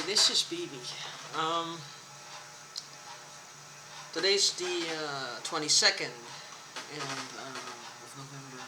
This is BB. Today's the 22nd of November,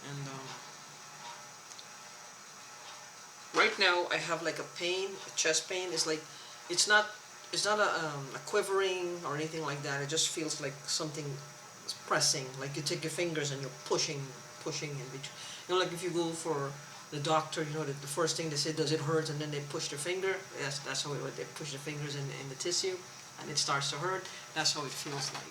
and right now I have like a pain, a chest pain. It's not a quivering or anything like that. It just feels like something is pressing, like you take your fingers and you're pushing in between. Like if you go for the doctor, the first thing they say, does it hurt? And then they push their finger. Yes, that's how they push the fingers in the tissue, and it starts to hurt. That's how it feels like.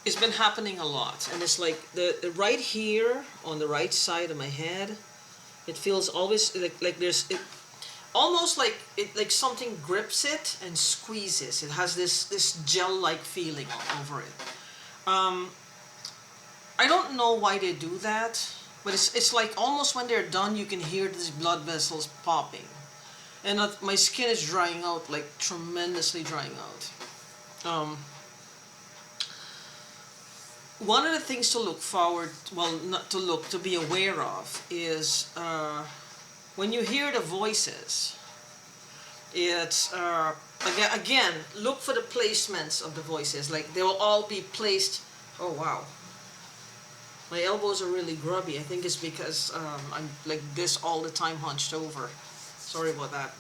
It's been happening a lot, and it's like the right here on the right side of my head. It feels always like there's it, almost like something grips it and squeezes. It has this gel-like feeling over it. I don't know why they do that, but it's like almost when they're done, you can hear these blood vessels popping, and my skin is drying out, like tremendously drying out. One of the things to look forward, well, not to look, to be aware of is when you hear the voices. It's again, look for the placements of the voices. Like they will all be placed. Oh wow, my elbows are really grubby. I think it's because I'm like this all the time, hunched over. Sorry about that.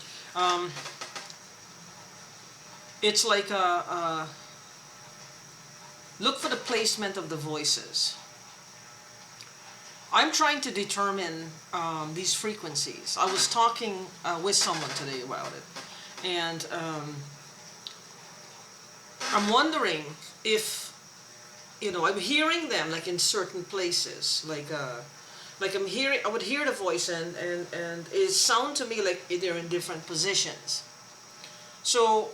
It's like look for the placement of the voices. I'm trying to determine these frequencies. I was talking with someone today about it, and I'm wondering if, I'm hearing them like in certain places, like I would hear the voice, and it sound to me like they're in different positions. So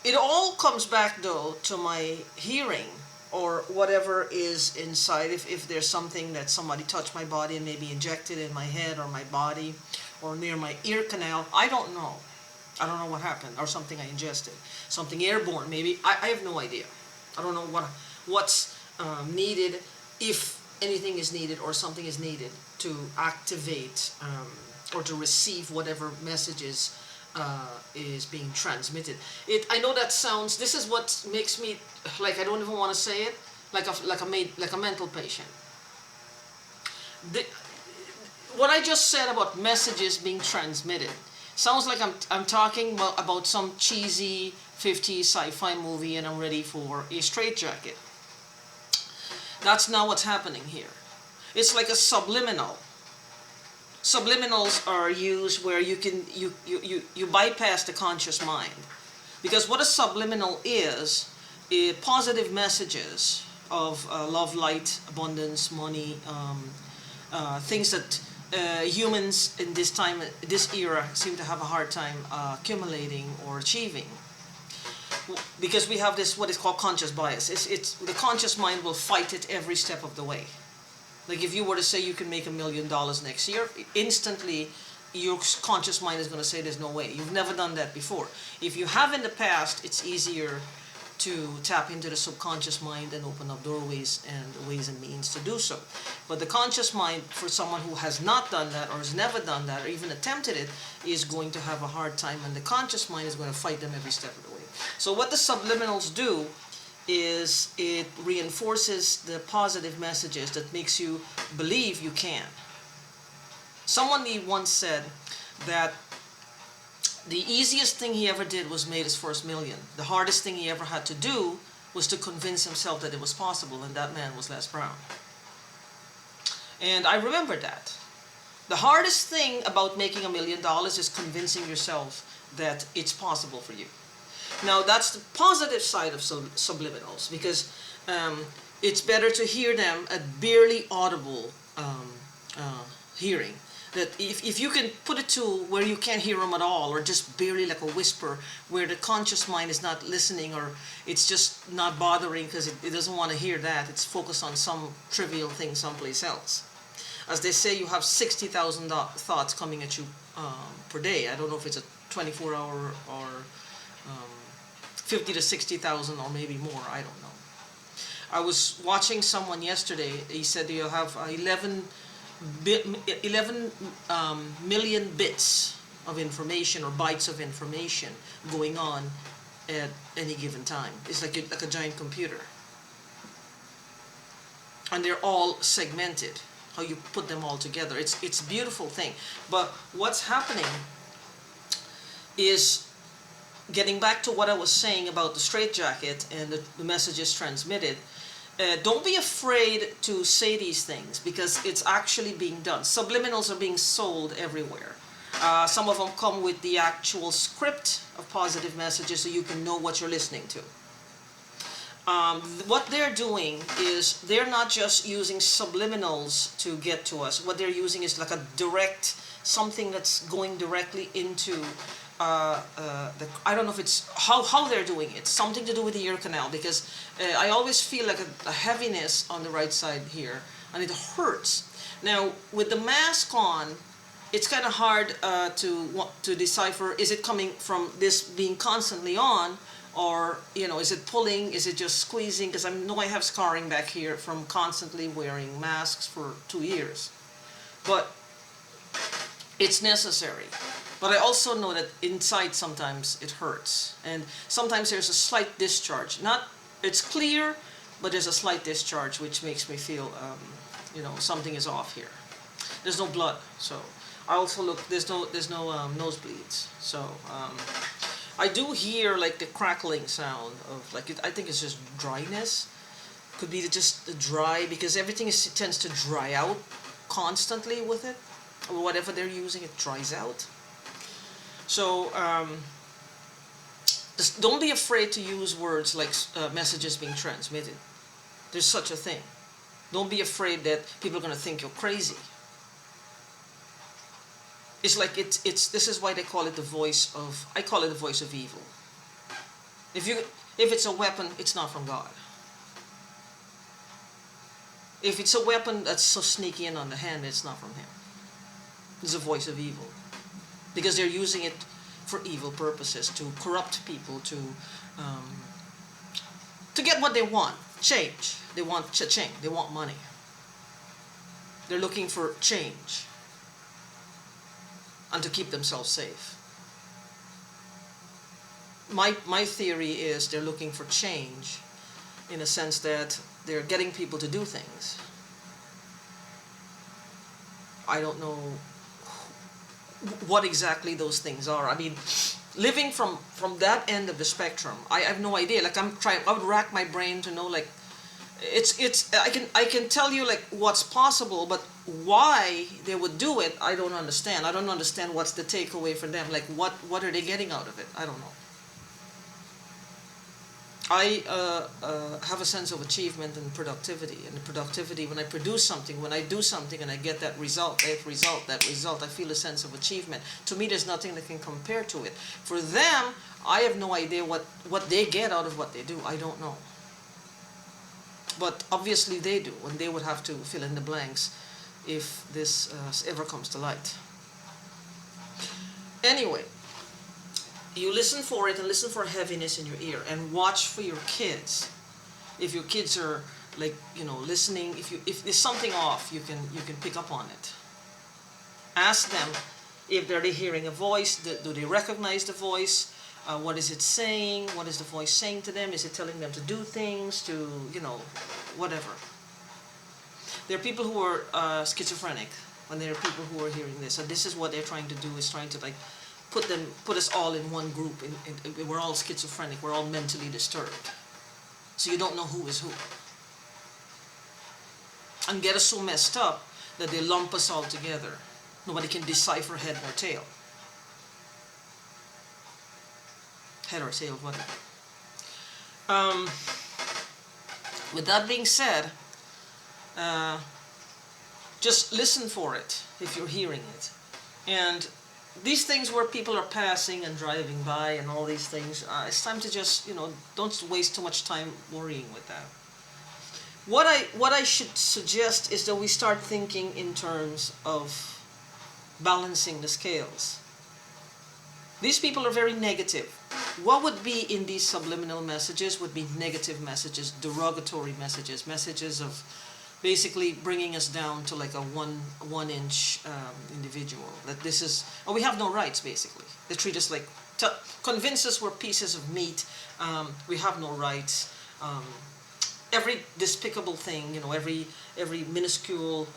it all comes back though to my hearing, or whatever is inside. If there's something that somebody touched my body and maybe injected in my head or my body or near my ear canal, I don't know. I don't know what happened, or something I ingested, something airborne maybe. I have no idea. I don't know what's needed, if anything is needed or something is needed to activate or to receive whatever messages is being transmitted. I know that sounds. This is what makes me like I don't even want to say it. Like a mental patient. What I just said about messages being transmitted sounds like I'm talking about some cheesy 50s sci-fi movie, and I'm ready for a straitjacket. That's not what's happening here. It's like a subliminal. Subliminals are used where you bypass the conscious mind, because what a subliminal is positive messages of love, light, abundance, money, things that humans in this era seem to have a hard time accumulating or achieving, because we have this what is called conscious bias. It's the conscious mind will fight it every step of the way. Like if you were to say you can make $1 million next year, instantly your conscious mind is going to say there's no way. You've never done that before. If you have in the past, it's easier to tap into the subconscious mind and open up doorways and ways and means to do so. But the conscious mind, for someone who has not done that or has never done that or even attempted it, is going to have a hard time, and the conscious mind is going to fight them every step of the way. So what the subliminals do is it reinforces the positive messages that makes you believe you can. Someone once said that the easiest thing he ever did was made his first million. The hardest thing he ever had to do was to convince himself that it was possible, and that man was Les Brown. And I remember that. The hardest thing about making $1 million is convincing yourself that it's possible for you. Now that's the positive side of subliminals, because it's better to hear them at barely audible hearing. That if you can put it to where you can't hear them at all, or just barely like a whisper, where the conscious mind is not listening, or it's just not bothering because it doesn't want to hear that, it's focused on some trivial thing someplace else. As they say, you have 60,000 thoughts coming at you per day. I don't know if it's a 24-hour or 50 to 60,000 or maybe more, I don't know. I was watching someone yesterday. He said you have 11 million bits of information or bytes of information going on at any given time. It's like a giant computer. And they're all segmented, how you put them all together. It's a beautiful thing. But what's happening is, getting back to what I was saying about the straitjacket and the messages transmitted, don't be afraid to say these things, because it's actually being done. Subliminals are being sold everywhere. Some of them come with the actual script of positive messages, so you can know what you're listening to. What they're doing is, they're not just using subliminals to get to us. What they're using is like a direct, something that's going directly into I don't know if it's how they're doing it. Something to do with the ear canal, because I always feel like a heaviness on the right side here, and it hurts. Now with the mask on, it's kind of hard to decipher, is it coming from this being constantly on, or is it pulling, is it just squeezing? Because I know I have scarring back here from constantly wearing masks for 2 years, but it's necessary. But I also know that inside sometimes it hurts, and sometimes there's a slight discharge. It's clear, but there's a slight discharge, which makes me feel, something is off here. There's no blood, so I also look. There's no nosebleeds. So I do hear like the crackling sound of I think it's just dryness. Could be just dry, because everything tends to dry out constantly with it, or whatever they're using, it dries out. So just don't be afraid to use words like messages being transmitted. There's such a thing. Don't be afraid that people are going to think you're crazy. It's like this is why they call it the voice of, I call it the voice of evil. If it's a weapon, it's not from God. If it's a weapon that's so sneaky and underhand, it's not from Him. It's a voice of evil. Because they're using it for evil purposes, to corrupt people, to get what they want, change. They want cha-ching, they want money. They're looking for change, and to keep themselves safe. My theory is they're looking for change in a sense that they're getting people to do things. I don't know what exactly those things are. I mean, living from that end of the spectrum, I have no idea. Like I would rack my brain to know, like, I can tell you like what's possible, but why they would do it, I don't understand. I don't understand what's the takeaway for them. Like what are they getting out of it? I don't know. I have a sense of achievement and productivity. And the productivity, when I produce something, when I do something and I get that result, I feel a sense of achievement. To me, there's nothing that can compare to it. For them, I have no idea what they get out of what they do. I don't know. But obviously they do, and they would have to fill in the blanks if this ever comes to light. Anyway, you listen for it, and listen for heaviness in your ear, and watch for your kids. If your kids are like, listening, if there's something off, you can pick up on it. Ask them if they're hearing a voice. Do they recognize the voice? What is it saying? What is the voice saying to them? Is it telling them to do things, to whatever? There are people who are schizophrenic, and there are people who are hearing this, and this is what they're trying to do, is trying to put us all in one group. We're all schizophrenic. We're all mentally disturbed. So you don't know who is who. And get us so messed up that they lump us all together. Nobody can decipher head or tail. Head or tail, whatever. With that being said, just listen for it if you're hearing it. And these things where people are passing and driving by and all these things, it's time to just, don't waste too much time worrying with that. What I should suggest is that we start thinking in terms of balancing the scales. These people are very negative. what would be in these subliminal messages would be negative messages, derogatory messages, messages of basically bringing us down to like a one inch individual. That this is, oh, we have no rights, basically. They treat us like, to convince us we're pieces of meat, we have no rights. Every despicable thing, you know, every minuscule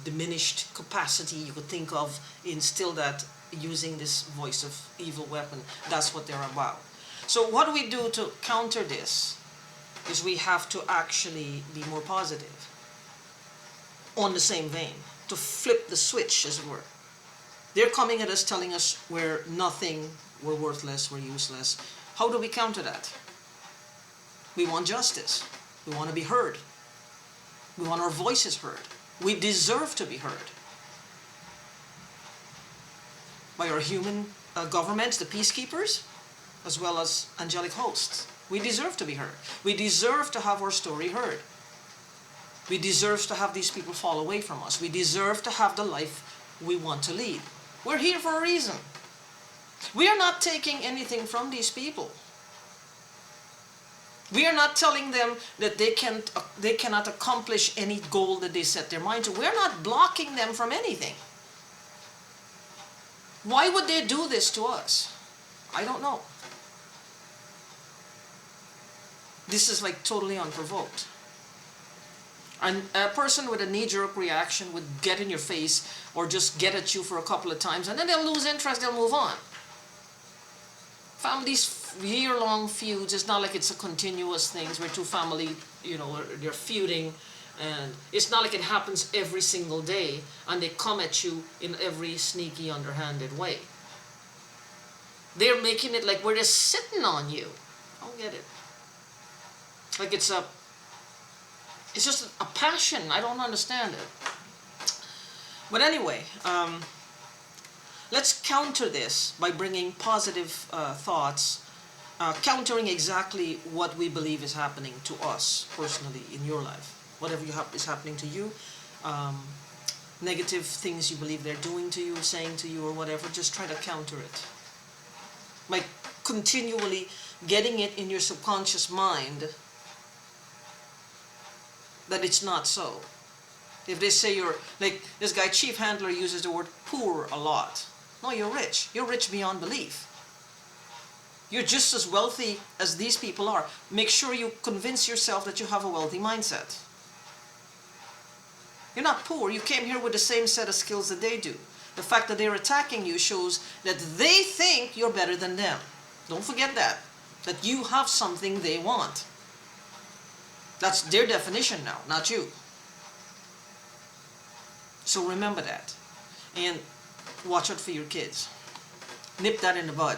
diminished capacity you could think of, instill that using this voice of evil weapon. That's what they're about. So what do we do to counter this is we have to actually be more positive on the same vein, to flip the switch, as it were. They're coming at us telling us we're nothing, we're worthless, we're useless. How do we counter that? We want justice. We want to be heard. We want our voices heard. We deserve to be heard by our human governments, the peacekeepers, as well as angelic hosts. We deserve to be heard. We deserve to have our story heard. We deserve to have these people fall away from us. We deserve to have the life we want to lead. We're here for a reason. We are not taking anything from these people. We are not telling them that they cannot accomplish any goal that they set their mind to. We're not blocking them from anything. Why would they do this to us? I don't know. This is like totally unprovoked. And a person with a knee-jerk reaction would get in your face or just get at you for a couple of times, and then they'll lose interest, they'll move on. Families, year-long feuds, it's not like it's a continuous thing where two family, you know, they're feuding, and it's not like it happens every single day and they come at you in every sneaky, underhanded way. They're making it like we're just sitting on you. I don't get it. Like it's just a passion. I don't understand it. But anyway, let's counter this by bringing positive thoughts, countering exactly what we believe is happening to us personally in your life. Whatever is happening to you, negative things you believe they're doing to you, saying to you, or whatever, just try to counter it. By continually getting it in your subconscious mind that it's not so. If they say you're, like this guy Chief Handler uses the word poor a lot. No, you're rich. You're rich beyond belief. You're just as wealthy as these people are. Make sure you convince yourself that you have a wealthy mindset. You're not poor. You came here with the same set of skills that they do. The fact that they're attacking you shows that they think you're better than them. Don't forget that. That you have something they want. That's their definition now, not you. So remember that. And watch out for your kids. Nip that in the bud.